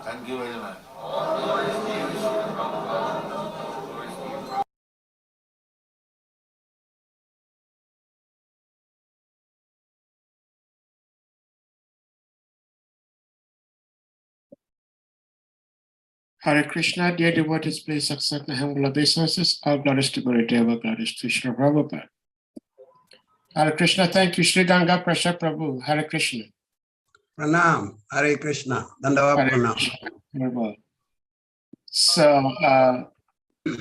Thank you very much. Hare Krishna, dear devotees, please accept my humble obeisances. All glories to Guru Deva, glories to Srila Prabhupada. Hare Krishna, thank you, Sri Ganga Prasad Prabhu. Hare Krishna. Pranam, Hare Krishna, Dandavat Pranam. So,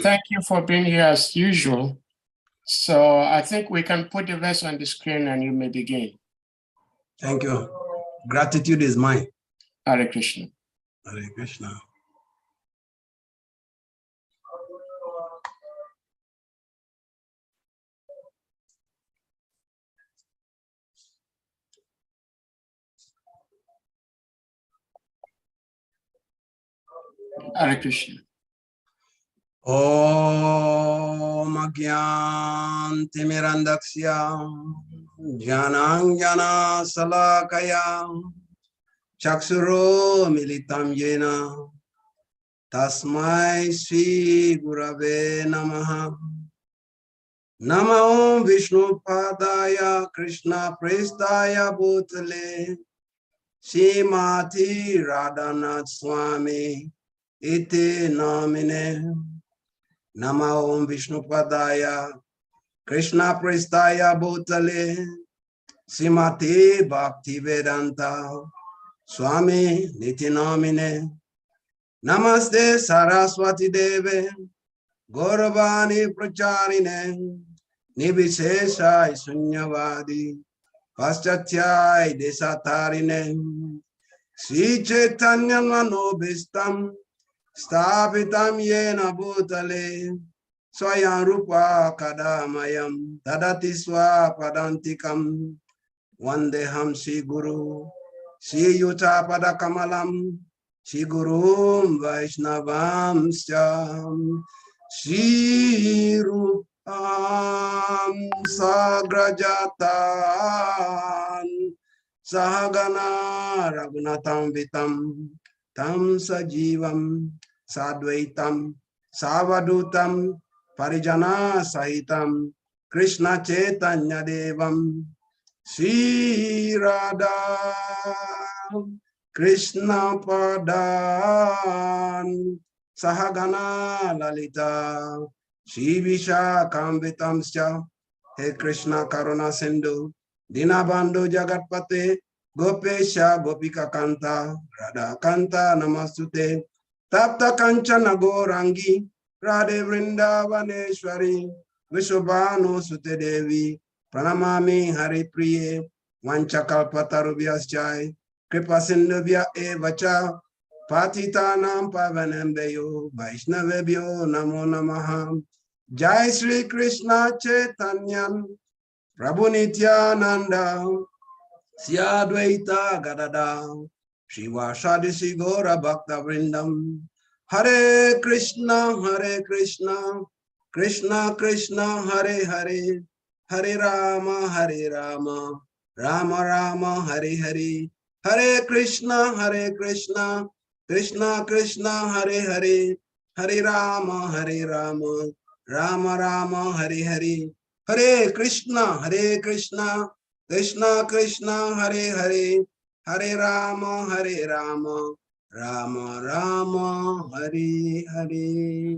thank you for being here as usual. So, I think we can put the verse on the screen and you may begin. Thank you. Gratitude is mine. Hare Krishna. Hare Krishna. Hare Krishna. Om Agyan Timirandaksya Jananjana Salakaya Chakshuro Militam Yena Tasmai Sri Gurave Namaha Namo Vishnu Padaya Krishna Prestaya Bhutale Srimati Radhanath Swami Iti Namine Namo Vishnu Padaya Krishna Prestaya Bhutale Srimati Bhakti Vedanta Swami Niti Namine Namaste Saraswati Deve Gauravani Pracharine Nibisesha Sunyavadi, Paschatya Desatarine, Sri Chaitanya Manobistam, Stapitam Yena Bhutale, Swayam Rupa Kadamayam, Tadatiswa Padantikam, Vandeham Sri Guru, Sri Yuta Padakamalam, Sri Gurum Vaishnavam Syam, Sri Rupam Sagrajatan, Sahagana Raghunatam Vitam, Tam Sajivam, Sadvaitam, Savadutam, Parijana Sahitam, Krishna Chaitanya Devam, Sri Radha Krishna Padan Sahagana Lalita Shri Vishakhambitamscha. He Krishna Karuna Sindhu Dinabandhu Jagatpate Gopesha Gopika Kanta Radha Kanta Namastute Tapta Kanchana Gorangi Radhe Vrindavaneshwari Vishobhanu Sute Devi Pranamami Hari Priye Vanchakalpatarubhyaschai Kripa Sindhuvya Evacha Patitanam Pavanambeyo Vaishnavebhyo Namo Namaha. Jai Sri Krishna Chaitanya Prabhu Nityananda Sri Advaita Gadada Srivasadi Sri Gora Bhakta Vrindam. Hare Krishna Krishna Krishna Hare Hare, Hare Rama, Rama Rama, Hare Hare, Hare Krishna, Krishna Krishna, Hare Hare, Hare Rama, Rama Rama, Hare Hare, Hare Krishna, Krishna Krishna, Hare Hare, Hare Rama, Rama Rama, Hare Hare.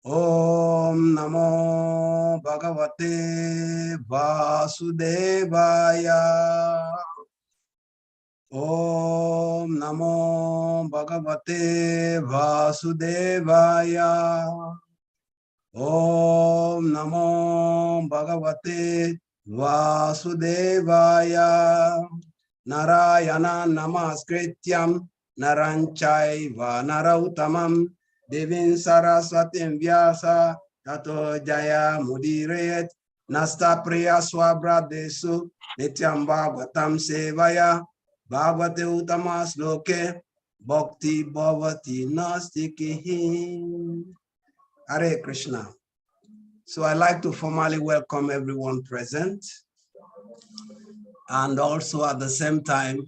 Om Namo Bhagavate Vasudevaya. Om Namo Bhagavate Vasudevaya. Om Namo Bhagavate Vasudevaya. Narayana Namaskrityam Naranchaiva Narautamam Devin Saraswatim Vyasa Tato Jaya Mudiret Nasta Priya Swabradesu Nityam Bhagavatam Sevaya Bhagavate Uttama Sloke Bhakti Bhavati Nastikihi. Hare Krishna. So I'd like to formally welcome everyone present and also at the same time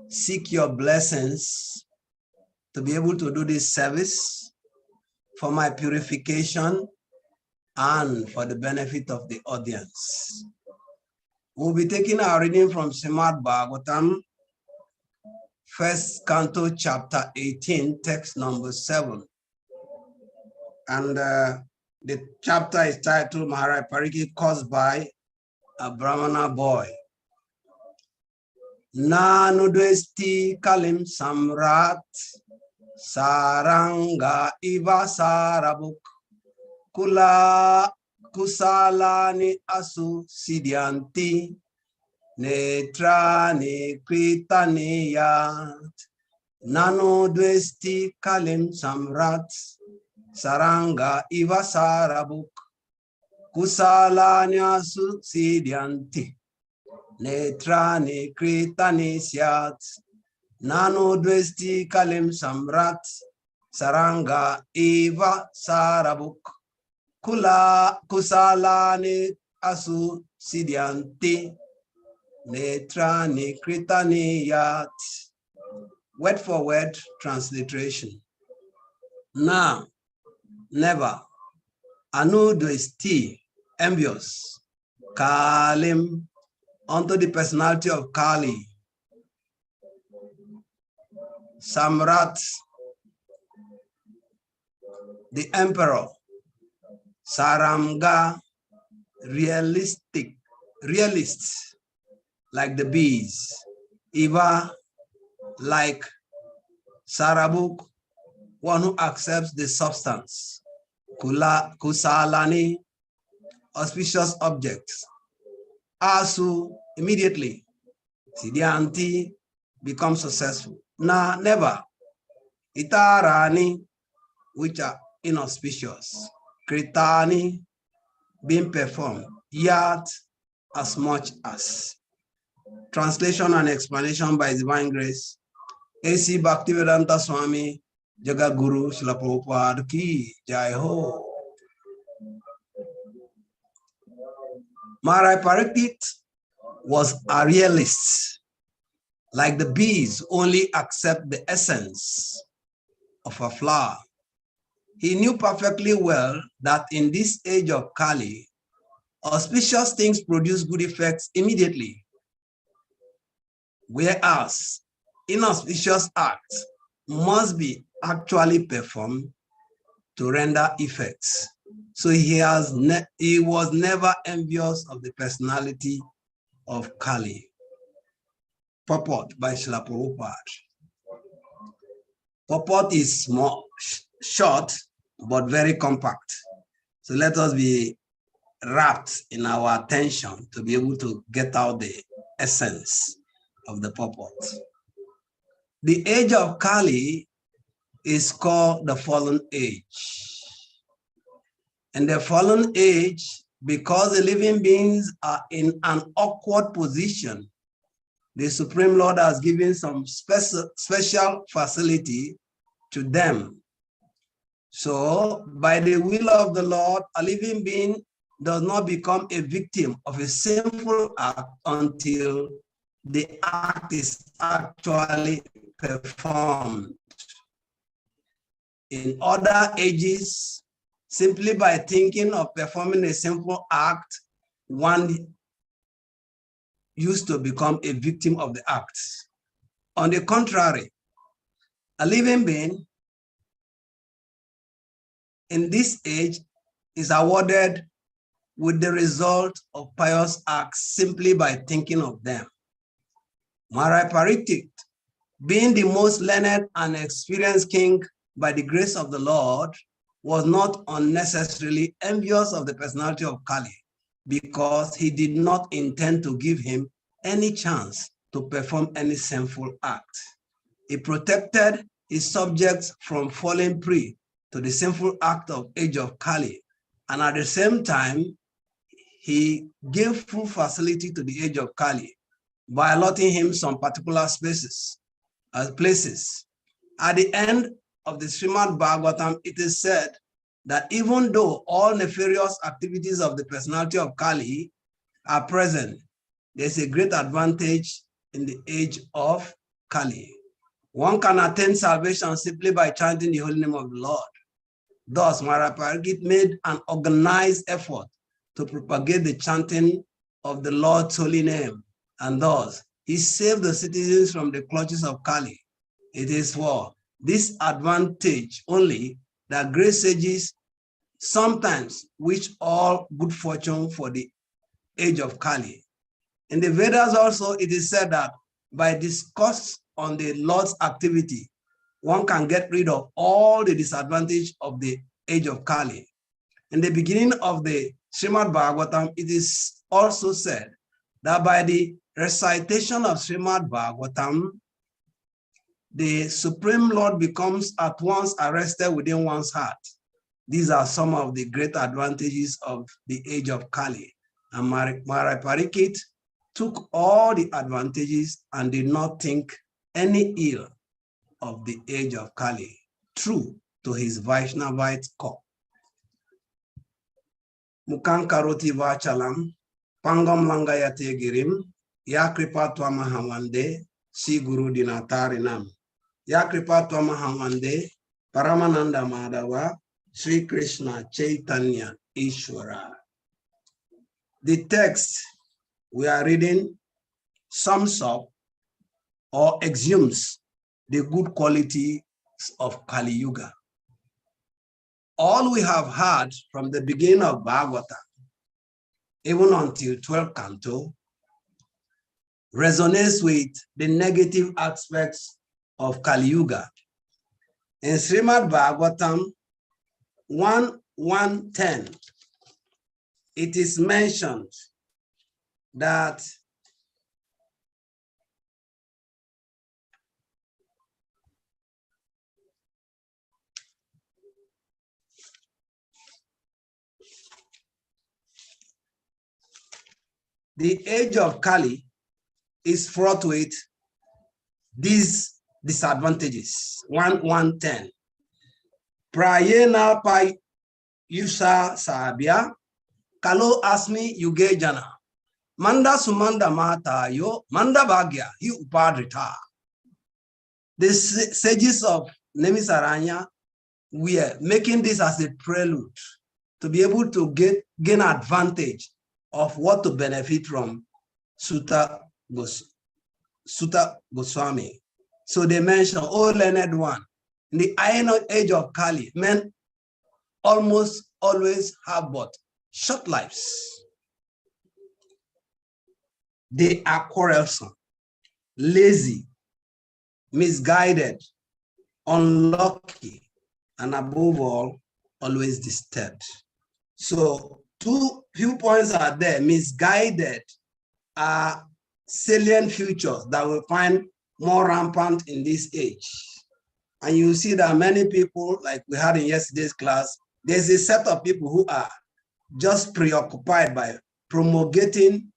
seek your blessings to be able to do this service for my purification and for the benefit of the audience. We'll be taking our reading from SRIMAD BHAGAVATAM, first canto, chapter 18, text number 7. And the chapter is titled Maharaj Parikit caused by a Brahmana boy. Nanudvesti kalim samrat saranga iva sarabuk kula kusalani asu sidyanti netrani kritaniyat. Nanudvesti kalim samrat saranga iva sarabuk kusalani asu sidyanti netrani kritani syat. Nano dvesti kalim samrat saranga eva sarabuk kula kusalani asu sidyanti netrani kritani yat. Word for word transliteration. Now, never, anu dvesti, envious, kalim, unto the personality of Kali, Samrat, the emperor, Saranga, realist, like the bees, Iva, like Sarabuk, one who accepts the substance, Kusalani, auspicious objects. Asu, immediately. Siddhanti, become successful. Na, never. Itarani, which are inauspicious. Kritani, being performed. Yet, as much as. Translation and explanation by Divine Grace. A.C. Bhaktivedanta Swami, Jagat Guru, Srila Prabhupada Ki Jai Ho. Maharaj Pariksit was a realist. Like the bees only accept the essence of a flower. He knew perfectly well that in this age of Kali, auspicious things produce good effects immediately, whereas inauspicious acts must be actually performed to render effects. So he was never envious of the personality of Kali. Purport by Srila Prabhupada. Purport is small, short, but very compact. So let us be wrapped in our attention to be able to get out the essence of the purport. The age of Kali is called the fallen age. And the fallen age, because the living beings are in an awkward position, the Supreme Lord has given some special facility to them. So, by the will of the Lord, a living being does not become a victim of a sinful act until the act is actually performed. In other ages, simply by thinking of performing a sinful act, one used to become a victim of the acts. On the contrary, a living being in this age is awarded with the result of pious acts simply by thinking of them. Maharaj Pariksit, being the most learned and experienced king by the grace of the Lord, was not unnecessarily envious of the personality of Kali, because he did not intend to give him any chance to perform any sinful act. He protected his subjects from falling prey to the sinful act of age of Kali, and at the same time, he gave full facility to the age of Kali by allotting him some particular places. At the end of the SRIMAD BHAGAVATAM, it is said that even though all nefarious activities of the personality of Kali are present, there's a great advantage in the age of Kali. One can attain salvation simply by chanting the holy name of the Lord. Thus, Maharaj Pariksit made an organized effort to propagate the chanting of the Lord's holy name, and thus he saved the citizens from the clutches of Kali. It is for this advantage only that great sages sometimes wish all good fortune for the age of Kali. In the Vedas also, it is said that by discourse on the Lord's activity, one can get rid of all the disadvantage of the age of Kali. In the beginning of the SRIMAD BHAGAVATAM, it is also said that by the recitation of SRIMAD BHAGAVATAM, the Supreme Lord becomes at once arrested within one's heart. These are some of the great advantages of the age of Kali. And Maharaj Pariksit took all the advantages and did not think any ill of the age of Kali, true to his Vaishnavite core. Mukang karoti vachalam, pangam langayate girim, ya kripa twa mahamande, si guru dinatarinam. Ya kripa twa mahamande, Paramananda Madhava, Sri Krishna Chaitanya Ishwara. The text we are reading sums up or exhumes the good qualities of Kali Yuga. All we have heard from the beginning of Bhagavatam, even until 12th canto, resonates with the negative aspects of Kali Yuga. In SRIMAD BHAGAVATAM, one 1:10, it is mentioned that the age of Kali is fraught with these disadvantages. 1:10. Prayena pa yusa sabia kalo asmi yuge jana manda sumanda mata yo manda bagya hi upadrita. The sages of Nemisaranya were making this as a prelude to be able to gain advantage of what to benefit from Sutta Goswami. So they mention, oh learned one, in the iron age of Kali, men almost always have but short lives. They are quarrelsome, lazy, misguided, unlucky, and above all, always disturbed. So two viewpoints are there. Misguided are salient features that we find more rampant in this age. And you see that many people, like we had in yesterday's class, there's a set of people who are just preoccupied by promulgating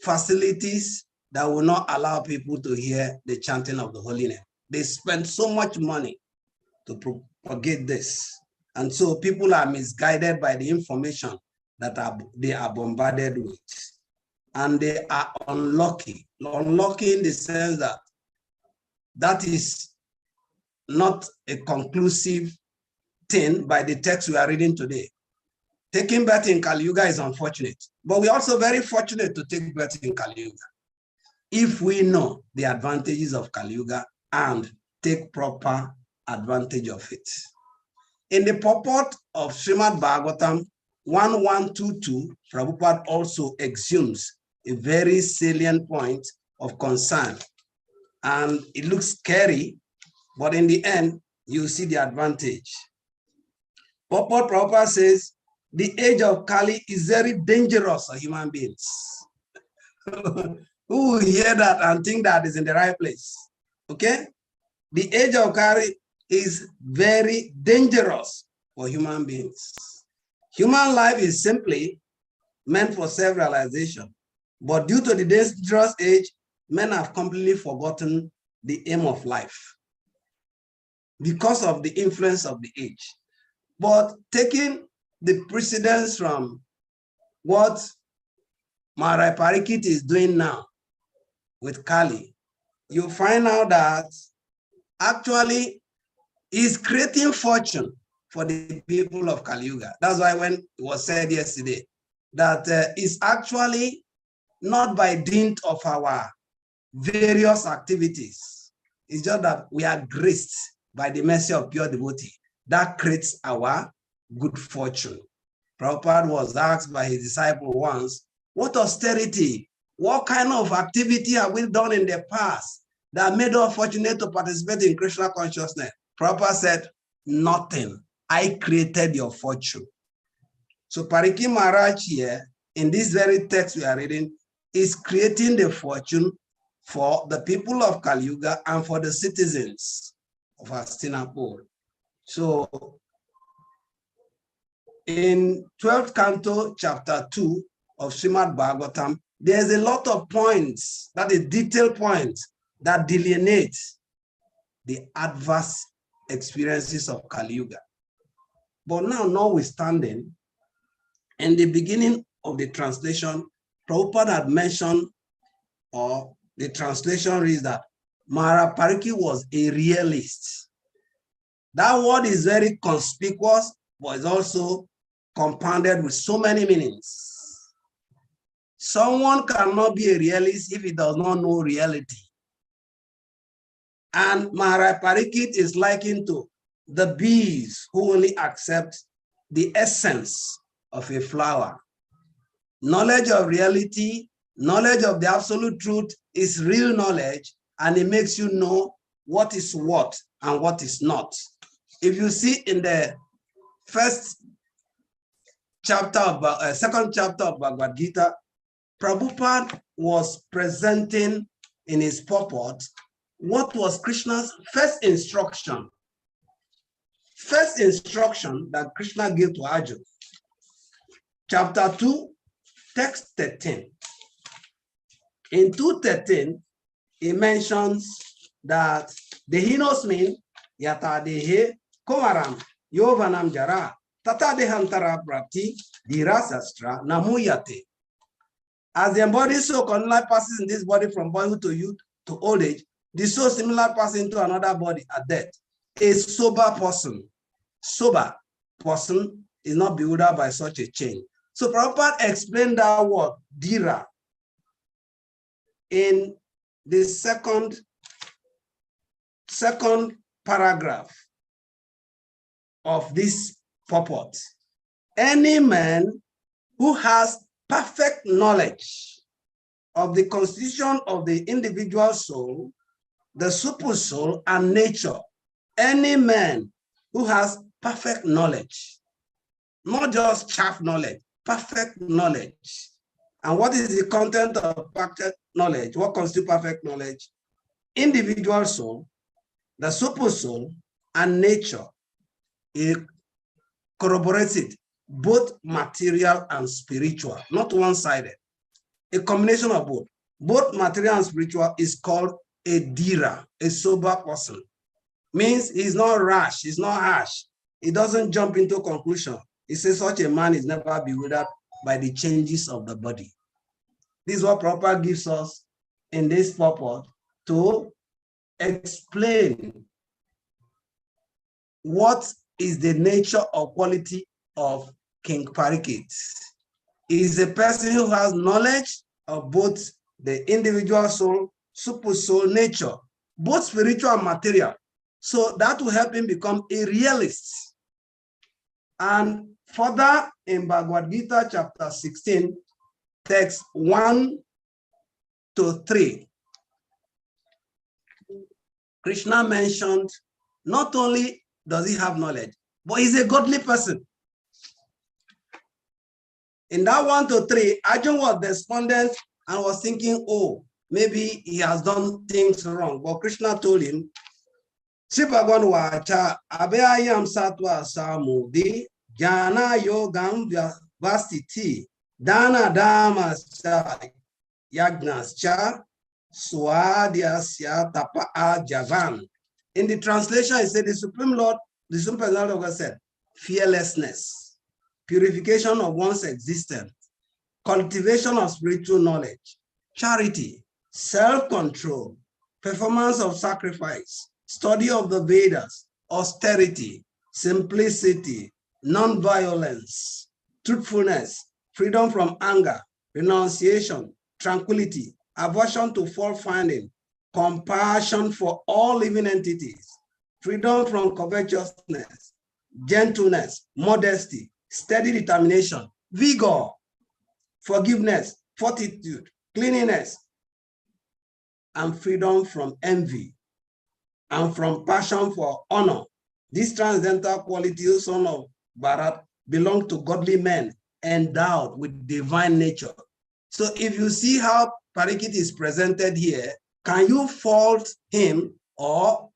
facilities that will not allow people to hear the chanting of the holy name. They spend so much money to propagate this. And so people are misguided by the information that they are bombarded with. And they are unlucky. Unlucky in the sense that that is not a conclusive thing by the text we are reading today. Taking birth in Kali Yuga is unfortunate, but we're also very fortunate to take birth in Kali Yuga if we know the advantages of Kali Yuga and take proper advantage of it. In the purport of SRIMAD Bhagavatam 1122, Prabhupada also exhumes a very salient point of concern. And it looks scary, but in the end, you see the advantage. Purport Prabhupada says, the age of Kali is very dangerous for human beings. Who will hear that and think that is in the right place? Okay? The age of Kali is very dangerous for human beings. Human life is simply meant for self-realization, but due to the dangerous age, men have completely forgotten the aim of life because of the influence of the age. But taking the precedence from what Maharaj Pariksit is doing now with Kali, you find out that actually he's creating fortune for the people of Kali Yuga. That's why when it was said yesterday that it's actually not by dint of our various activities. It's just that we are graced by the mercy of pure devotee. That creates our good fortune. Prabhupada was asked by his disciple once, what austerity, what kind of activity have we done in the past that made us fortunate to participate in Krishna consciousness? Prabhupada said, nothing. I created your fortune. So Pariksit Maharaj here, in this very text we are reading, is creating the fortune for the people of Kali Yuga and for the citizens of Hastinapur. So in 12th canto, chapter 2 of SRIMAD Bhagavatam, there's a lot of points, that is detailed points, that delineate the adverse experiences of Kali Yuga. But now, notwithstanding, in the beginning of the translation, Prabhupada had mentioned, or the translation reads that Maharaj Pariksit was a realist. That word is very conspicuous, but it's also compounded with so many meanings. Someone cannot be a realist if he does not know reality. And Maharaj Pariksit is likened to the bees who only accept the essence of a flower. Knowledge of reality, knowledge of the absolute truth is real knowledge, and it makes you know what is what and what is not. If you see in the second chapter of Bhagavad Gita, Prabhupada was presenting in his purport what was Krishna's first instruction. First instruction that Krishna gave to Arjuna. Chapter 2, text 13. In 2:13, he mentions that the heinous mean yata dehe komaram yovanam jara tata dehantara prapti dirasastra namuyate. As the embodied soul continually passes in this body from boyhood to youth to old age, the soul similar passes into another body at death. A sober person is not bewildered by such a change. So Prabhupada explained that word, dira, in the second paragraph of this purport. Any man who has perfect knowledge of the constitution of the individual soul, the super soul, and nature. Any man who has perfect knowledge, not just chaff knowledge, perfect knowledge. And what is the content of perfect knowledge? What constitutes perfect knowledge? Individual soul, the super soul, and nature. It corroborates it, both material and spiritual, not one-sided. A combination of both. Both material and spiritual is called a dira, a sober person. Means he's not rash, he's not harsh. He doesn't jump into conclusion. He says such a man is never bewildered by the changes of the body. This is what Prabhupada gives us in this purport to explain what is the nature or quality of King Parikit. He is a person who has knowledge of both the individual soul, super soul, nature, both spiritual and material. So that will help him become a realist. And further in Bhagavad Gita chapter 16, text 1 to 3, Krishna mentioned not only does he have knowledge, but he's a godly person. In that 1 to 3, Arjuna was despondent and was thinking, oh, maybe he has done things wrong. But Krishna told him, Sipagwan wacha abeyam satwa samudi jana yogam vastiti dana dama cha yagnas cha swadhyasya tapa javan. In the translation, it said the Supreme Lord, the Supreme Personality of God said, fearlessness, purification of one's existence, cultivation of spiritual knowledge, charity, self-control, performance of sacrifice, study of the Vedas, austerity, simplicity, non-violence, truthfulness, freedom from anger, renunciation, tranquility, aversion to fault-finding, compassion for all living entities, freedom from covetousness, gentleness, modesty, steady determination, vigor, forgiveness, fortitude, cleanliness, and freedom from envy, and from passion for honor. These transcendental qualities, son of Bharat, belong to godly men endowed with divine nature. So if you see how Parikit is presented here, can you fault him or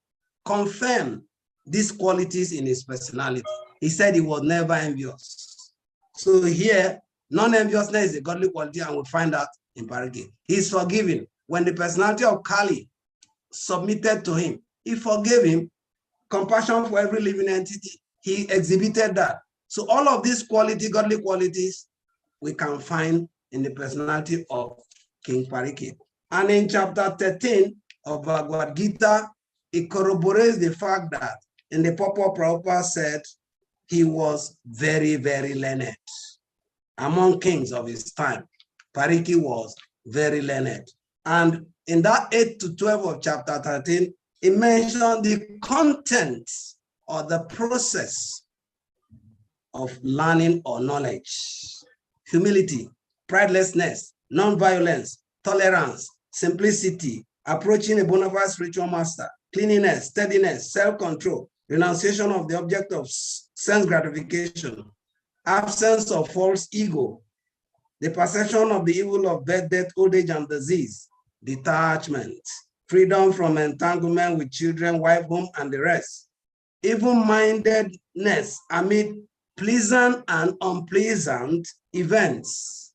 confirm these qualities in his personality? He said he was never envious. So here, non-enviousness is a godly quality, and we'll find that in Parikit. He's forgiving. When the personality of Kali submitted to him, he forgave him. Compassion for every living entity, he exhibited that. So all of these qualities, godly qualities, we can find in the personality of King Parikit. And in chapter 13 of Bhagavad Gita, it corroborates the fact that in the purport Prabhupada said he was very, very learned. Among kings of his time, Parikit was very learned. And in that 8 to 12 of chapter 13, it mentioned the content or the process of learning or knowledge. Humility, pridelessness, non-violence, tolerance, simplicity, approaching a bona fide spiritual master, cleanliness, steadiness, self-control, renunciation of the object of sense gratification, absence of false ego, the perception of the evil of birth, death, old age, and disease, detachment, freedom from entanglement with children, wife, home, and the rest, even-mindedness amid pleasant and unpleasant events,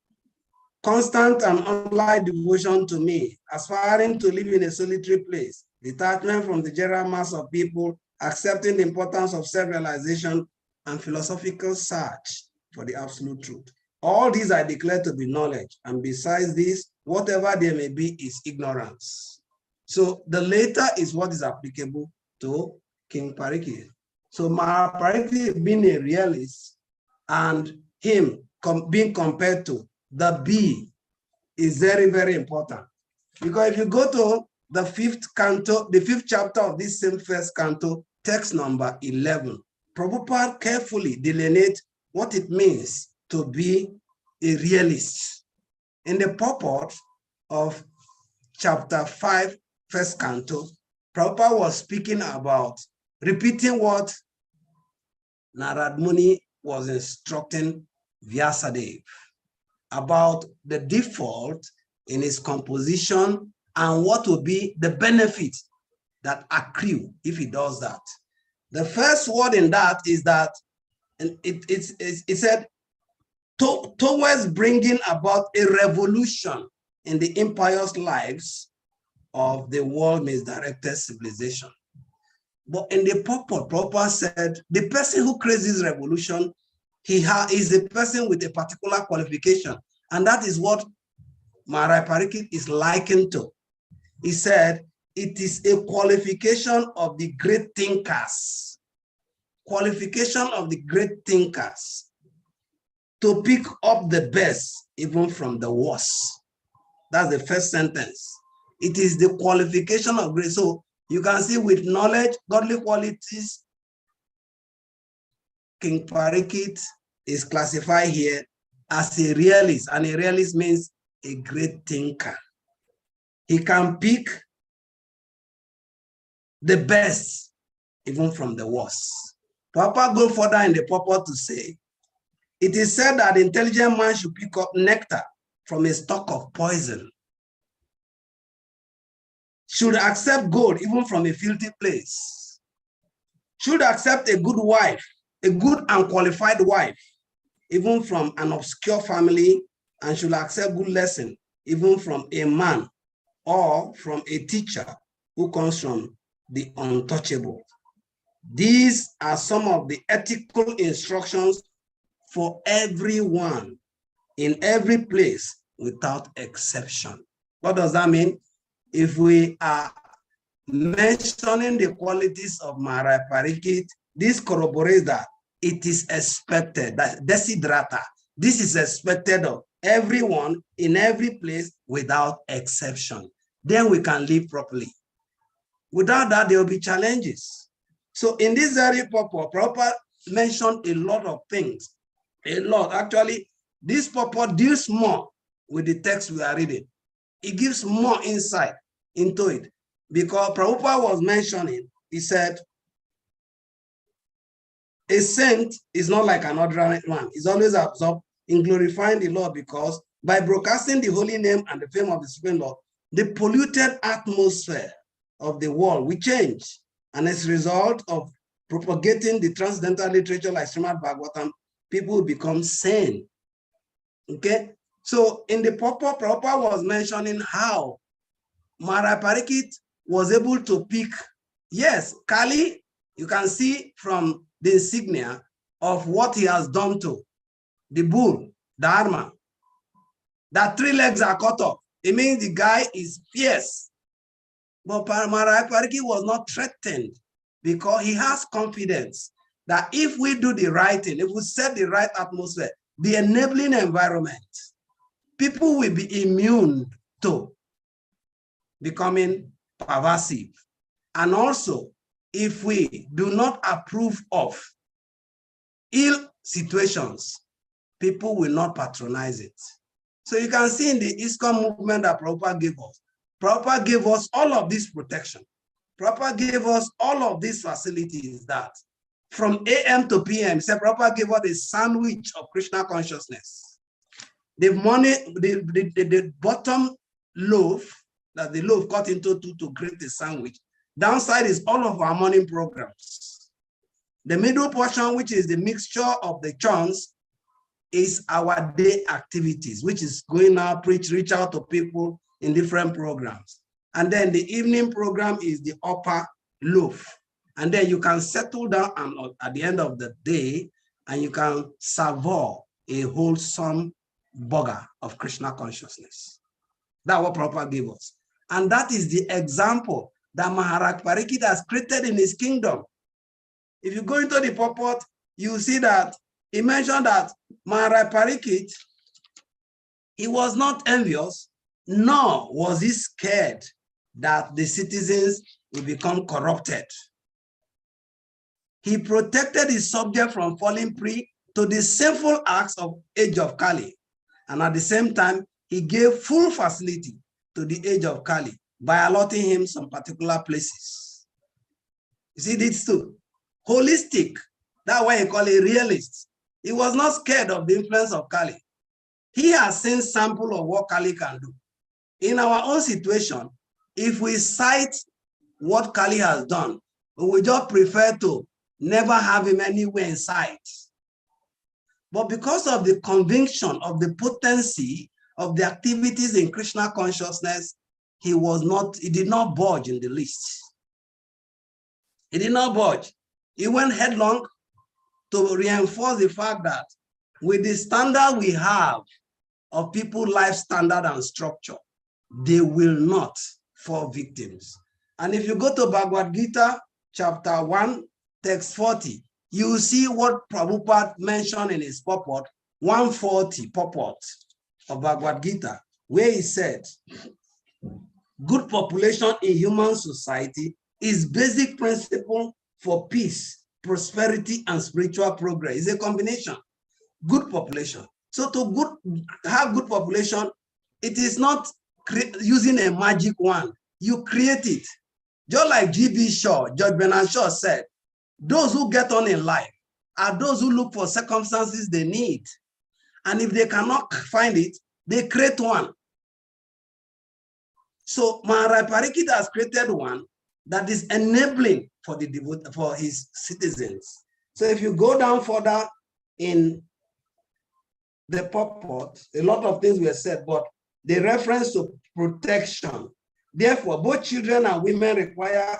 constant and unlight devotion to me, aspiring to live in a solitary place, detachment from the general mass of people, accepting the importance of self-realization, and philosophical search for the absolute truth. All these I declare to be knowledge, and besides this, whatever there may be is ignorance. So the later is what is applicable to King Parikit. So Mahaparikit being a realist and him being compared to the bee is very, very important. Because if you go to the fifth canto, the fifth chapter of this same first canto, text number 11, Prabhupada carefully delineates what it means to be a realist. In the purport of chapter 5, first canto, Prabhupada was speaking about repeating what Narad Muni was instructing Vyasadeva about the default in his composition and what will be the benefit that accrue if he does that. The first word in that is that, and it said, towards bringing about a revolution in the impious lives of the world misdirected civilization. But in the purport, Prabhupada said, the person who creates this revolution, is a person with a particular qualification. And that is what Maharaj Parikit is likened to. He said, it is a qualification of the great thinkers. Qualification of the great thinkers to pick up the best even from the worst. That's the first sentence. It is the qualification of grace. So you can see with knowledge, godly qualities, King Parikit is classified here as a realist, and a realist means a great thinker. He can pick the best even from the worst. Papa go further in the purport to say, it is said that the intelligent man should pick up nectar from a stalk of poison, should accept gold even from a filthy place, should accept a good wife, a good and qualified wife, even from an obscure family, and should accept good lesson even from a man or from a teacher who comes from the untouchable. These are some of the ethical instructions for everyone in every place without exception. What does that mean? If we are mentioning the qualities of Maharaj Parikit, this corroborates that it is expected, that desiderata, this is expected of everyone in every place without exception. Then we can live properly. Without that, there will be challenges. So in this very purport, Prabhupada mentioned a lot of things. A lot. Actually, this purport deals more with the text we are reading. It gives more insight into it. Because Prabhupada was mentioning, he said, a saint is not like an ordinary man. He's always absorbed in glorifying the Lord, because by broadcasting the holy name and the fame of the Supreme Lord, the polluted atmosphere of the world will change. And as a result of propagating the transcendental literature like SRIMAD BHAGAVATAM, people will become sane. Okay? So in the purport, Prabhupada was mentioning how Maharaj Parikit was able to pick, yes, Kali, you can see from the insignia of what he has done to the bull, Dharma, that 3 legs are cut off. It means the guy is fierce. But Maharaj Parikit was not threatened because he has confidence that if we do the right thing, if we set the right atmosphere, the enabling environment, people will be immune to becoming pervasive. And also, if we do not approve of ill situations, people will not patronize it. So you can see in the ISKCON movement that Prabhupada gave us. Prabhupada gave us all of this protection. Prabhupada gave us all of these facilities that from AM to PM. So Prabhupada gave us a sandwich of Krishna consciousness. The bottom loaf, that the loaf cut into two to create a sandwich. Downside is all of our morning programs. The middle portion, which is the mixture of the chunks, is our day activities, which is going out, preach, reach out to people in different programs. And then the evening program is the upper loaf. And then you can settle down at the end of the day, and you can savour a wholesome burger of Krishna consciousness. That's what Prabhupada gave us. And that is the example that Maharaj Pariksit has created in his kingdom. If you go into the purport, you see that he mentioned that Maharaj Pariksit, he was not envious, nor was he scared that the citizens will become corrupted. He protected his subject from falling prey to the sinful acts of age of Kali. And at the same time, he gave full facility to the age of Kali by allotting him some particular places. You see this too. Holistic, that's why he called a realist. He was not scared of the influence of Kali. He has seen sample of what Kali can do. In our own situation, if we cite what Kali has done, we will just prefer to never have him anywhere in sight. But because of the conviction of the potency of the activities in Krishna consciousness, he did not budge in the least. He did not budge. He went headlong to reinforce the fact that with the standard we have of people's life standard and structure, they will not fall victims. And if you go to Bhagavad Gita, chapter 1, text 40, you will see what Prabhupada mentioned in his purport, 140 purport of Bhagavad Gita, where he said, good population in human society is basic principle for peace, prosperity, and spiritual progress. It's a combination. Good population. So to have good population, it is not using a magic wand. You create it. Just like G.B. Shaw, George Bernard Shaw said, those who get on in life are those who look for circumstances they need. And if they cannot find it, they create one. So Maharaj Pariksit has created one that is enabling for his citizens. So if you go down further in the purport, a lot of things were said, but the reference to protection. Therefore, both children and women require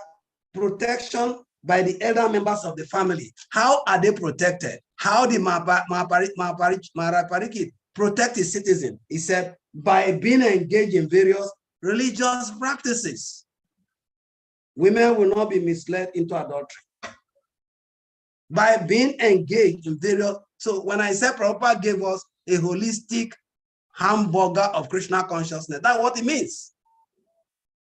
protection by the elder members of the family. How are they protected? How did Maharaj Pariksit protect his citizen? He said, by being engaged in various religious practices. Women will not be misled into adultery. By being engaged in various, so when I said Prabhupada gave us a holistic hamburger of Krishna consciousness, that's what it means.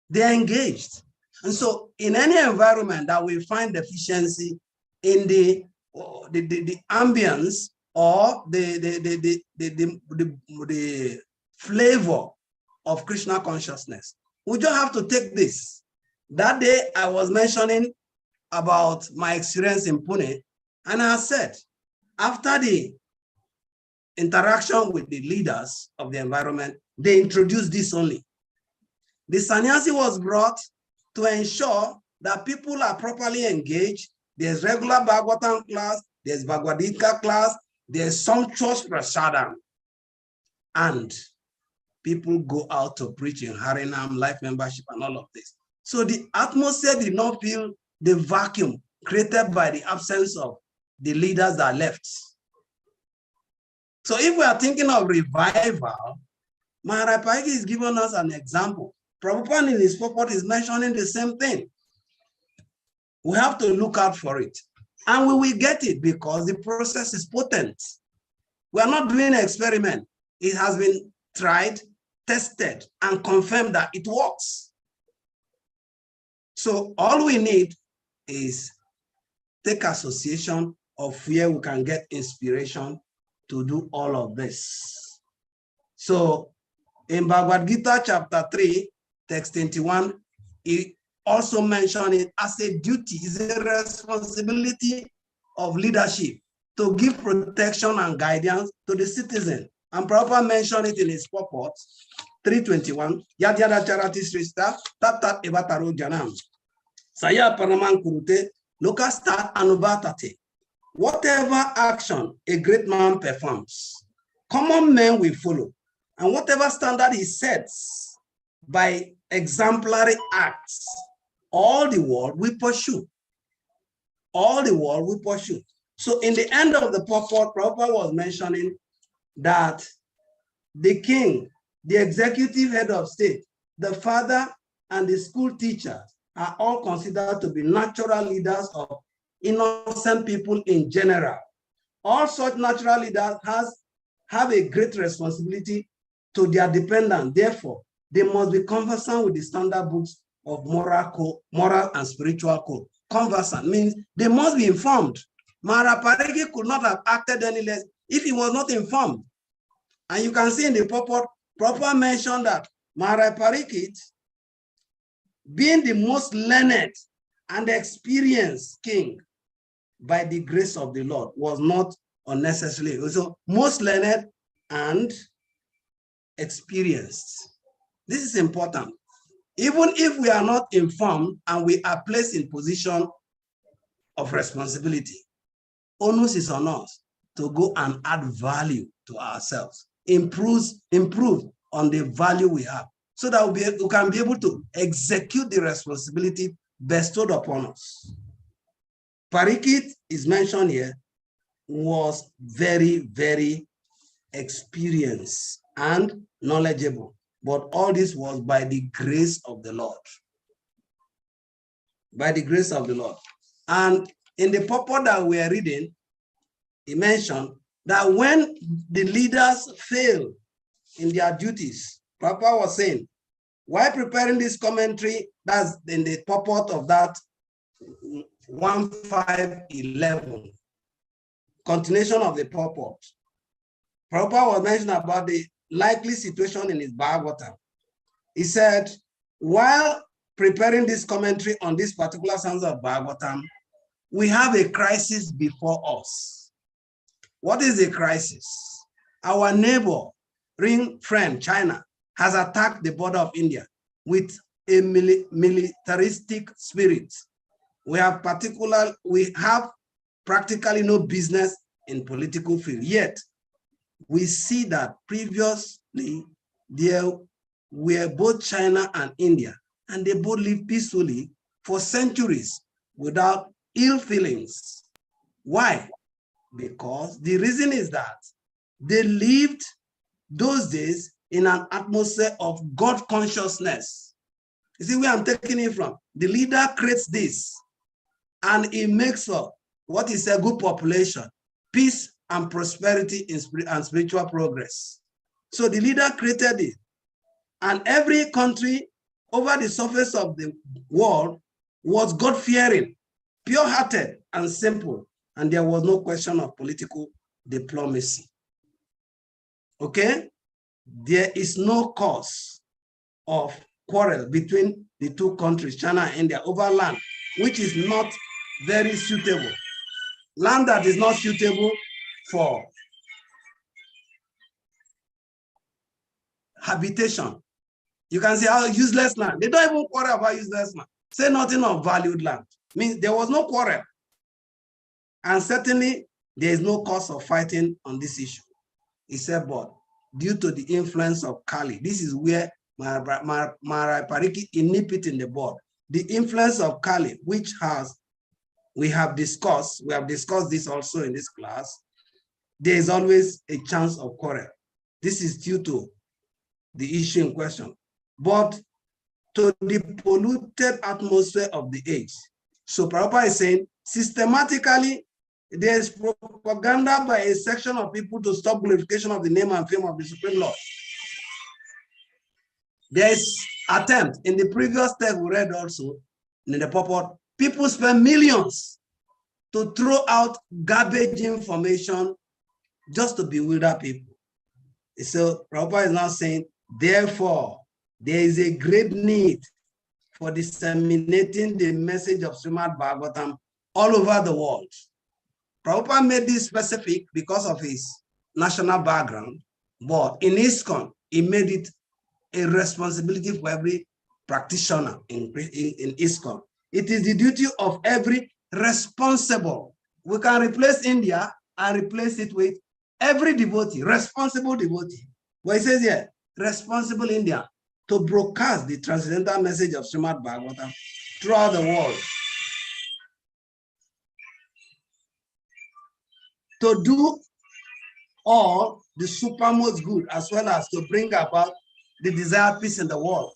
They're engaged. And so in any environment that we find deficiency in the ambience or the flavor of Krishna consciousness, we just have to take this. That day I was mentioning about my experience in Pune, and I said, after the interaction with the leaders of the environment, they introduced this only. The sannyasi was brought to ensure that people are properly engaged. There's regular Bhagavatam class, there's Bhagavad Gita class, there's sumptuous prasadam. And people go out to preach in Harinam, life membership, and all of this. So the atmosphere did not feel the vacuum created by the absence of the leaders that left. So if we are thinking of revival, Maharaj Pariksit is giving us an example. Prabhupada in his purport is mentioning the same thing. We have to look out for it. And we will get it because the process is potent. We are not doing an experiment. It has been tried, tested, and confirmed that it works. So all we need is take association of where we can get inspiration to do all of this. So in Bhagavad Gita chapter 3, text 21, he also mentioned it as a duty, is a responsibility of leadership to give protection and guidance to the citizen. And Prabhupada mentioned it in his purport, 321, Yadyada Charati Srista, Tatat Evataro Janam, Saya Panaman Kurute, Lokasta Anubatate. Whatever action a great man performs, common men will follow. And whatever standard he sets by exemplary acts, all the world will pursue. All the world will pursue. So in the end of the purport, Prabhupada was mentioning that the king, the executive head of state, the father, and the school teacher are all considered to be natural leaders of innocent people in general. All such natural leaders have a great responsibility to their dependents. Therefore, they must be conversant with the standard books of moral and spiritual code. Conversant means they must be informed. Maharaj Parikit could not have acted any less if he was not informed. And you can see in the purport, Prabhupada mentioned that Maharaj Parikit, being the most learned and experienced king by the grace of the Lord, was not unnecessarily also most learned and experienced. This is important. Even if we are not informed and we are placed in position of responsibility, onus is on us to go and add value to ourselves, improve on the value we have, so that we can be able to execute the responsibility bestowed upon us. Parikit is mentioned here, was very, very experienced and knowledgeable. But all this was by the grace of the Lord. By the grace of the Lord. And in the purport that we are reading, he mentioned that when the leaders fail in their duties, Papa was saying, while preparing this commentary, that's in the purport of that 1511, continuation of the purport. Prabhupada was mentioning about the likely situation in his Bhagavatam. He said, while preparing this commentary on this particular stanza of Bhagavatam, we have a crisis before us. What is the crisis? Our neighboring friend, China, has attacked the border of India with a militaristic spirit. We have practically no business in political field. Yet, we see that previously there were both China and India, and they both lived peacefully for centuries without ill feelings. Why? Because the reason is that they lived those days in an atmosphere of God consciousness. You see where I'm taking it from? The leader creates this, and it makes for what is a good population, peace and prosperity and spiritual progress. So the leader created it. And every country over the surface of the world was God-fearing, pure-hearted, and simple. And there was no question of political diplomacy. Okay? There is no cause of quarrel between the two countries, China and India, over land, which is not very suitable. Land that is not suitable for habitation. You can say, oh, useless land. They don't even quarrel about useless land. Say nothing of valued land. Means there was no quarrel. And certainly, there is no cause of fighting on this issue. He said, but due to the influence of Kali, this is where Maharaj Parikit nip it in the bud. The influence of Kali, which we have discussed this also in this class, there is always a chance of quarrel. This is due to the issue in question. But to the polluted atmosphere of the age. So Prabhupada is saying, systematically, there is propaganda by a section of people to stop glorification of the name and fame of the Supreme Lord. There is attempt, in the previous text we read also, in the purport, people spend millions to throw out garbage information just to bewilder people. So Prabhupada is now saying, therefore, there is a great need for disseminating the message of SRIMAD Bhagavatam all over the world. Prabhupada made this specific because of his national background, but in ISKCON, he made it a responsibility for every practitioner in ISKCON. It is the duty of every responsible. We can replace India and replace it with every devotee, responsible devotee. What it says here, responsible India, to broadcast the transcendental message of SRIMAD BHAGAVATAM throughout the world. To do all the supermost good, as well as to bring about the desired peace in the world.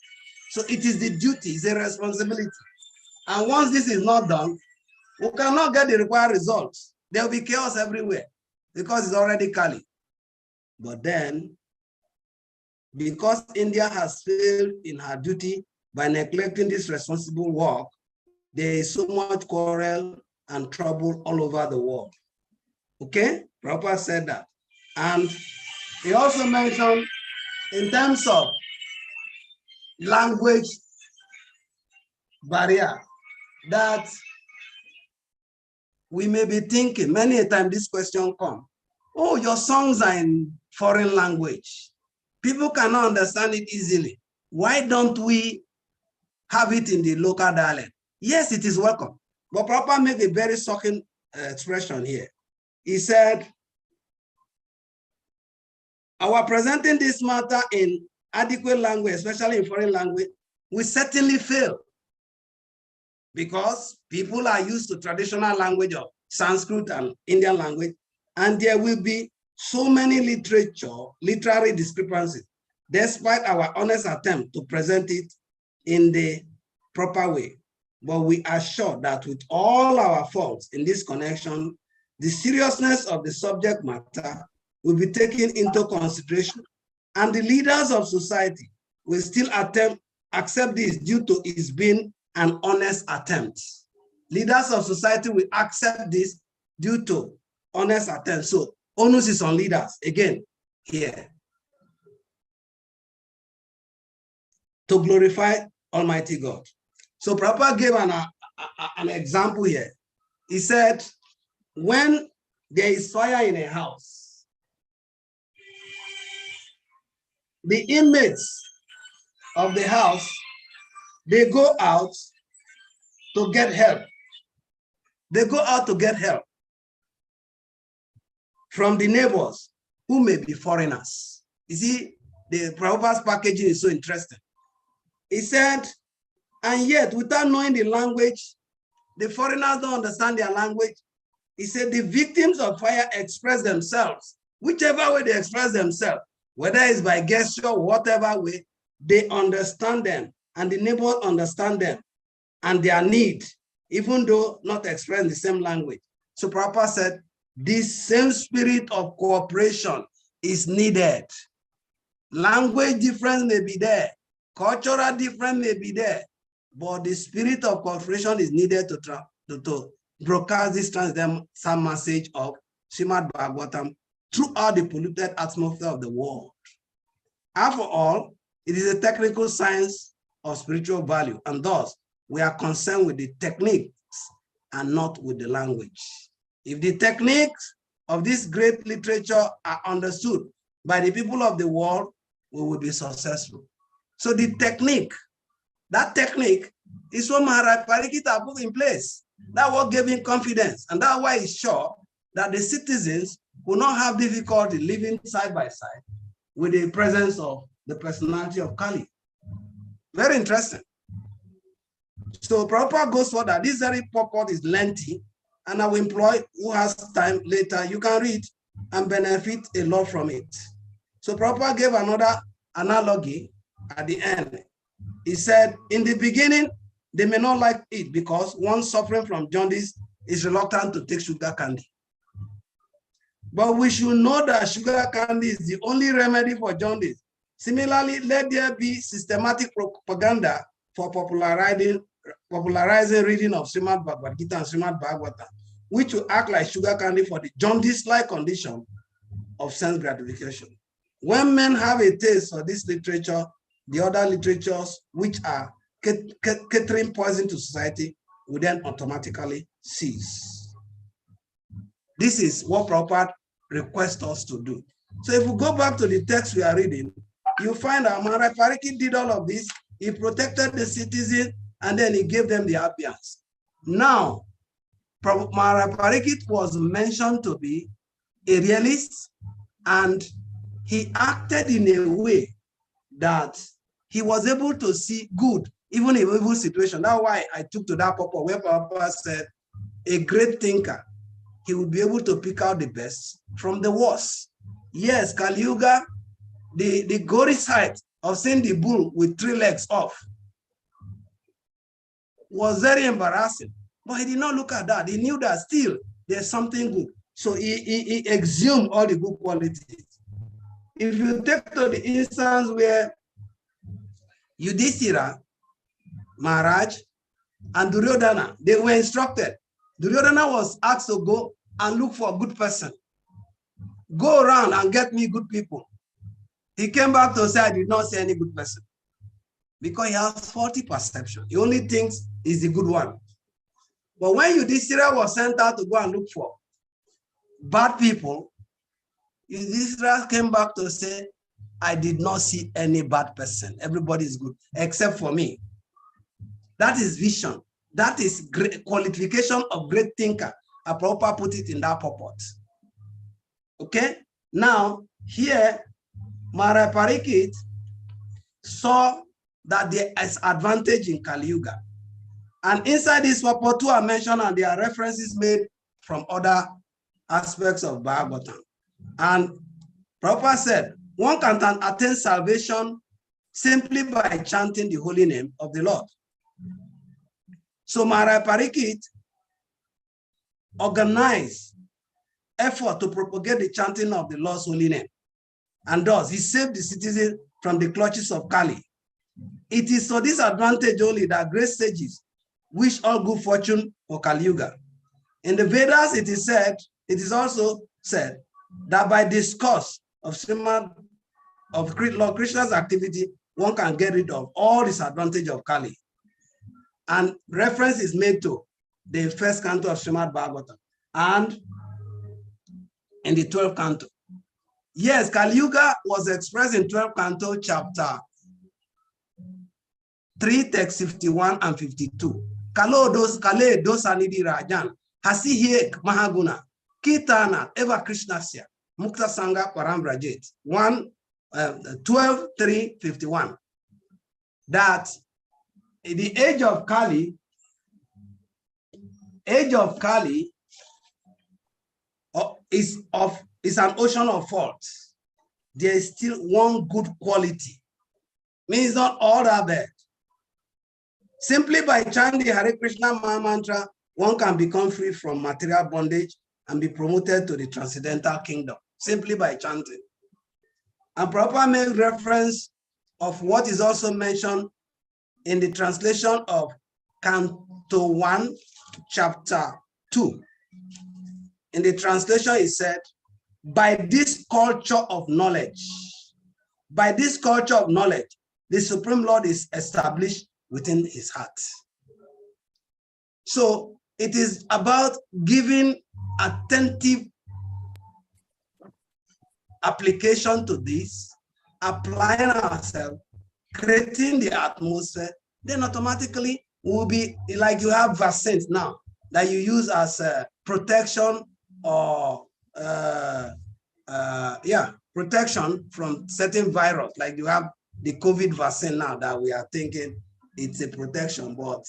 So it is the duty, it's a responsibility. And once this is not done, we cannot get the required results. There will be chaos everywhere because it's already Kali. But then, because India has failed in her duty by neglecting this responsible work, there is so much quarrel and trouble all over the world. Okay? Prabhupada said that. And he also mentioned in terms of language barrier that we may be thinking, many a time this question comes, oh, your songs are in foreign language. People cannot understand it easily. Why don't we have it in the local dialect? Yes, it is welcome. But Prabhupada made a very shocking expression here. He said, our presenting this matter in adequate language, especially in foreign language, will certainly fail because people are used to traditional language of Sanskrit and Indian language, and there will be so many literary discrepancies, despite our honest attempt to present it in the proper way. But we are sure that with all our faults in this connection, the seriousness of the subject matter will be taken into consideration, and the leaders of society will still accept this due to its being an honest attempt. Leaders of society will accept this due to honest attempt. So onus is on leaders, again, here, to glorify Almighty God. So Prabhupada gave an example here. He said, when there is fire in a house, the inmates of the house, they go out to get help. They go out to get help from the neighbors who may be foreigners. You see, the Prabhupada's packaging is so interesting. He said, and yet without knowing the language, the foreigners don't understand their language. He said the victims of fire express themselves, whichever way they express themselves, whether it's by gesture or whatever way, they understand them, and the neighbors understand them and their need, even though not expressing the same language. So Prabhupada said, this same spirit of cooperation is needed. Language difference may be there, cultural difference may be there, but the spirit of cooperation is needed to broadcast this transcendental message of SRIMAD BHAGAVATAM throughout the polluted atmosphere of the world. After all, it is a technical science of spiritual value, and thus we are concerned with the techniques and not with the language. If the techniques of this great literature are understood by the people of the world, we will be successful. So the technique, that technique is what Maharaj Parikshit put in place. That's what gave him confidence, and that's why he's sure that the citizens will not have difficulty living side by side with the presence of the personality of Kali. Very interesting. So Prabhupada goes for that. This very purport is lengthy, and I will employ who has time later. You can read and benefit a lot from it. So Prabhupada gave another analogy at the end. He said, in the beginning, they may not like it because one suffering from jaundice is reluctant to take sugar candy. But we should know that sugar candy is the only remedy for jaundice. Similarly, let there be systematic propaganda for popularizing reading of SRIMAD Bhagavad Gita and SRIMAD BHAGAVATAM, which will act like sugar candy for the jaundice-like condition of sense gratification. When men have a taste for this literature, the other literatures which are catering poison to society will then automatically cease. This is what Prabhupada requests us to do. So if we go back to the text we are reading, you find that Maharaj Pariksit did all of this. He protected the citizens and then he gave them the ambience. Now, Maharaj Pariksit was mentioned to be a realist, and he acted in a way that he was able to see good, even in evil situation. That's why I took to that purpose where Papa said, a great thinker, he would be able to pick out the best from the worst. Yes, Kali Yuga, the gory sight of seeing the bull with 3 legs off was very embarrassing. But he did not look at that. He knew that still there's something good. So he exhumed all the good qualities. If you take to the instance where Yudhishthira, Maharaj, and Duryodhana, they were instructed. Duryodhana was asked to go and look for a good person. Go around and get me good people. He came back to say, I did not see any good person. Because he has faulty perception. He only thinks he's the good one. But when Yudhishthira was sent out to go and look for bad people, Yudhishthira came back to say, I did not see any bad person. Everybody is good, except for me. That is vision. That is great qualification of great thinker. A proper put it in that purport. Okay? Now, here, Maharaj Pariksit saw that there is advantage in Kali Yuga. And inside this purport, 2 are mentioned, and there are references made from other aspects of Bhagavatam. And Prabhupada said, one can attain salvation simply by chanting the holy name of the Lord. So Maharaj Pariksit organized effort to propagate the chanting of the Lord's holy name. And thus, he saved the citizens from the clutches of Kali. It is for this advantage only that great sages wish all good fortune for Kali Yuga. In the Vedas, it is also said that by discourse of SRIMAD, of Lord Krishna's activity, one can get rid of all disadvantage of Kali. And reference is made to the 1st canto of SRIMAD Bhagavatam and in the 12th canto. Yes, Kali Yuga was expressed in 12th canto, chapter 3, text 51 and 52. Kale dosanidi rajan, hasihe mahaguna, kitana eva krishnasya, mukta sangha parambrajet. 12:3:51. That in the age of Kali is an ocean of faults. There is still one good quality. Means not all that bad. Simply by chanting the Hare Krishna Maha Mantra, one can become free from material bondage and be promoted to the transcendental kingdom. Simply by chanting. And Prabhupada made reference of what is also mentioned in the translation of Canto 1, Chapter 2. In the translation, it said, by this culture of knowledge, the Supreme Lord is established within his heart. So it is about giving attentive application to this, applying ourselves, creating the atmosphere, then automatically will be like you have vaccines now that you use as protection or protection from certain virus, like you have the COVID vaccine now that we are thinking it's a protection, but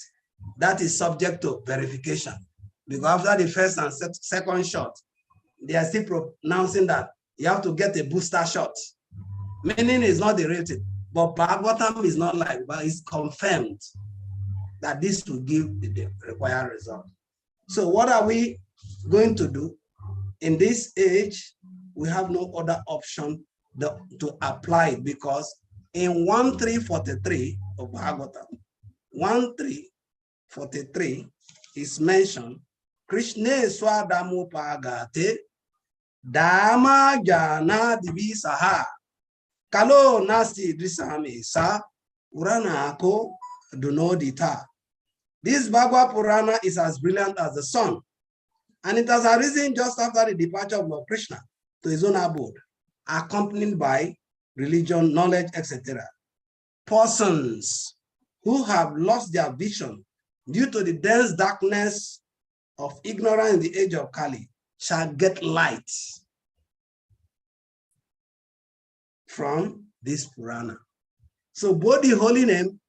that is subject to verification. Because after the first and second shot, they are still pronouncing that you have to get a booster shot. Meaning it's not the rating, but Bhagavatam is not like, but it's confirmed that this will give the required result. So what are we going to do? In this age, we have no other option to apply it, because in 1.3.43 of Bhagavatam, 1.3.43 is mentioned, Krishna Swadamo Pagate Dama Jana Divi Saha Kalo Nasti Drisami Sa Urana Ako Dunodita. This Bhagavad Purana is as brilliant as the sun. And it has arisen just after the departure of Lord Krishna to his own abode, accompanied by religion, knowledge, etc. Persons who have lost their vision due to the dense darkness of ignorance in the age of Kali shall get light from this Purana. So both the holy name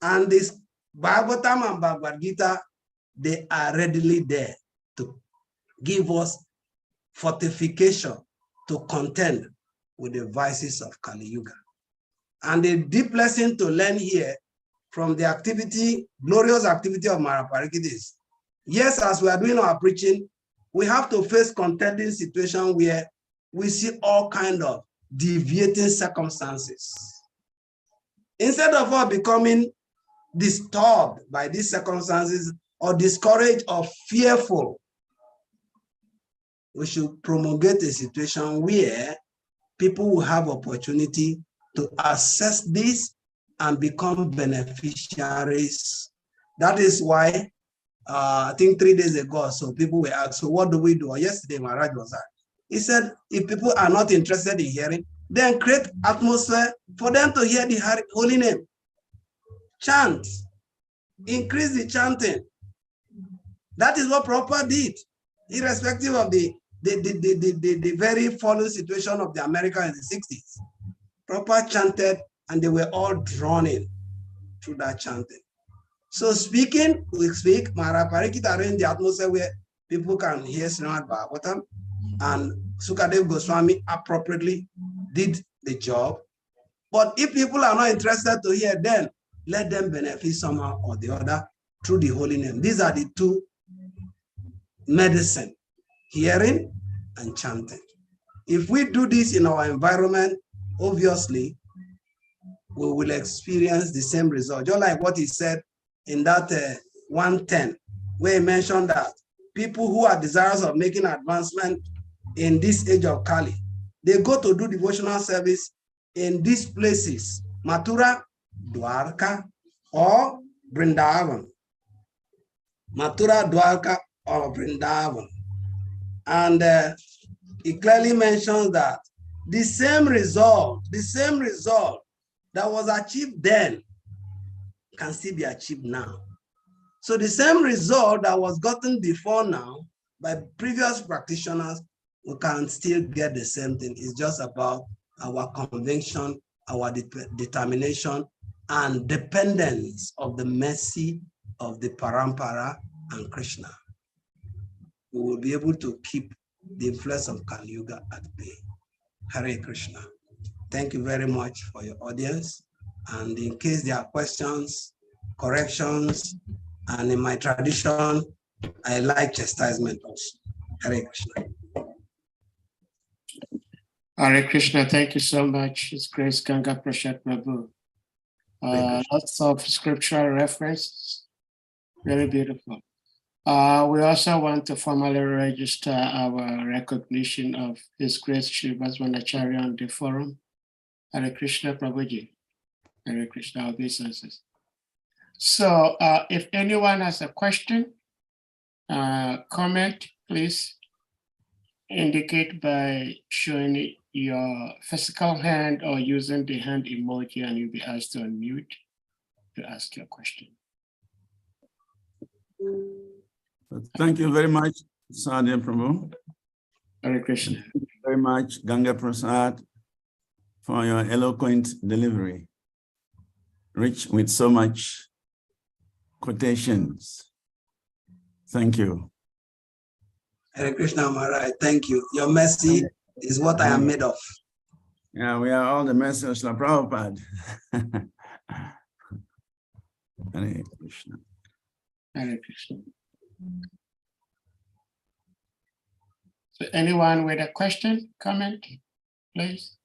and this Bhagavatam and Bhagavad Gita, they are readily there to give us fortification to contend with the vices of Kali Yuga. And the deep lesson to learn here from the activity, glorious activity of Mahaparikita is, yes, as we are doing our preaching, we have to face contending situations where we see all kinds of deviating circumstances. Instead of us becoming disturbed by these circumstances or discouraged or fearful, we should promulgate a situation where people will have opportunity to assess this and become beneficiaries. That is why I think 3 days ago, so people were asked, so what do we do? Or yesterday, Maharaj was asked. He said, if people are not interested in hearing, then create atmosphere for them to hear the holy name. Chant, increase the chanting. That is what Prabhupada did, irrespective of the very fallen situation of the America in the 60s. Prabhupada chanted and they were all drawn in through that chanting. So speaking, we speak, Mahaparikita arranged the atmosphere where people can hear Srimad Bhagavatam, and Sukadev Goswami appropriately did the job. But if people are not interested to hear, then let them benefit somehow or the other through the holy name. These are the two medicine, hearing and chanting. If we do this in our environment, obviously, we will experience the same result. Just like what he said in that 110, where he mentioned that people who are desirous of making advancement in this age of Kali, they go to do devotional service in these places, Mathura, Dwarka, or Vrindavan. Mathura, Dwarka, or Vrindavan. And he clearly mentions that the same result that was achieved then can still be achieved now. So the same result that was gotten before now by previous practitioners, we can still get the same thing. It's just about our conviction, our determination, and dependence of the mercy of the Parampara and Krishna. We will be able to keep the influence of Kali Yuga at bay. Hare Krishna. Thank you very much for your audience. And in case there are questions, corrections, and in my tradition, I like chastisement also. Hare Krishna. Hare Krishna, thank you so much. His Grace Ganga Prasad Prabhu. Lots of scriptural references. Very beautiful. We also want to formally register our recognition of His Grace Shri Vasvanacharya on the forum. Hare Krishna Prabhuji. Hare Krishna obeisances. So if anyone has a question, comment, please indicate by showing your physical hand or using the hand emoji, and you'll be asked to unmute to ask your question. Thank you very much, Sadhya Prabhu. Hare Krishna. Thank you very much, Ganga Prasad, for your eloquent delivery, rich with so much quotations. Thank you. Hare Krishna Maharaj, thank you. Your mercy is what I am made of. Yeah, we are all the messengers of Prabhupada. Hare Krishna. Hare Krishna. So anyone with a question, comment, please?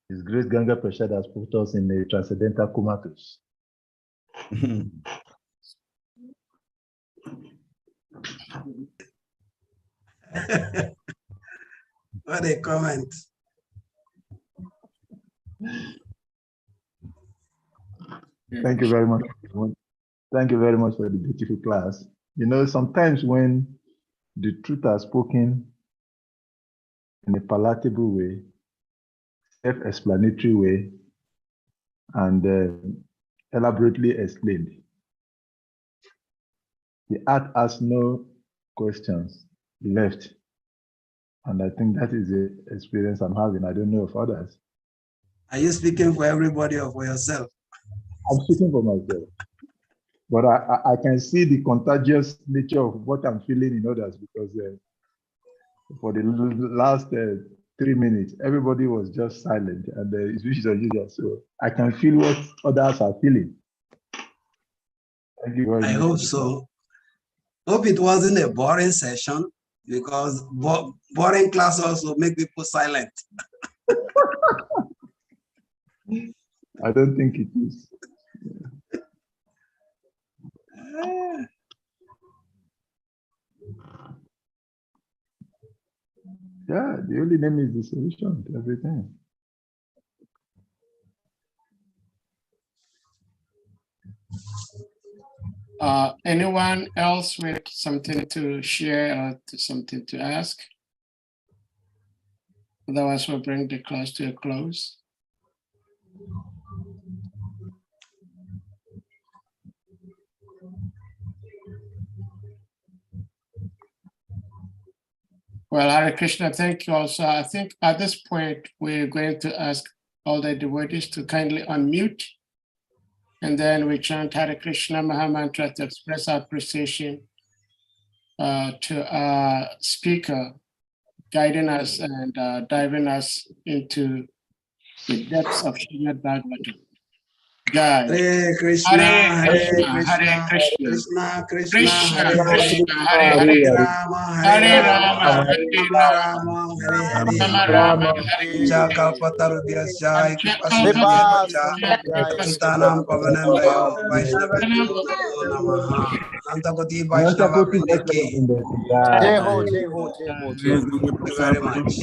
His Grace Ganga Prasad has put us in a transcendental comatose. What a comment. Thank you very much. Thank you very much for the beautiful class. You know, sometimes when the truth are spoken in a palatable way, self-explanatory way, and elaborately explained, the heart has no questions left. And I think that is the experience I'm having. I don't know of others. Are you speaking for everybody or for yourself? I'm speaking for myself. But I can see the contagious nature of what I'm feeling in others, because for the last 3 minutes, everybody was just silent, and it's usual. So I can feel what others are feeling. Thank you very much. I hope so. Hope it wasn't a boring session, because boring class also make people silent. I don't think it is. Yeah, the only name is the solution to everything. Anyone else with something to share or something to ask? Otherwise, we'll bring the class to a close. Well, Hare Krishna, thank you also. I think at this point, we're going to ask all the devotees to kindly unmute, and then we chant Hare Krishna Maha Mantra to express our appreciation to our speaker, guiding us and diving us into the depths of Srimad Bhagavatam. Jai. Hare Krishna, Hare Krishna, Krishna Krishna, Hare Hare, Hare Rama, Hare Rama, Rama, Hare Hare, Jakalpatarudhya Jai, Kipasudhya Jai, Stanam Pavanambayo, Vaishnavati Namaha, Antapati Vaishnava Ki. Jai Ho, Jai Ho, Jai Ho. Thank you very much.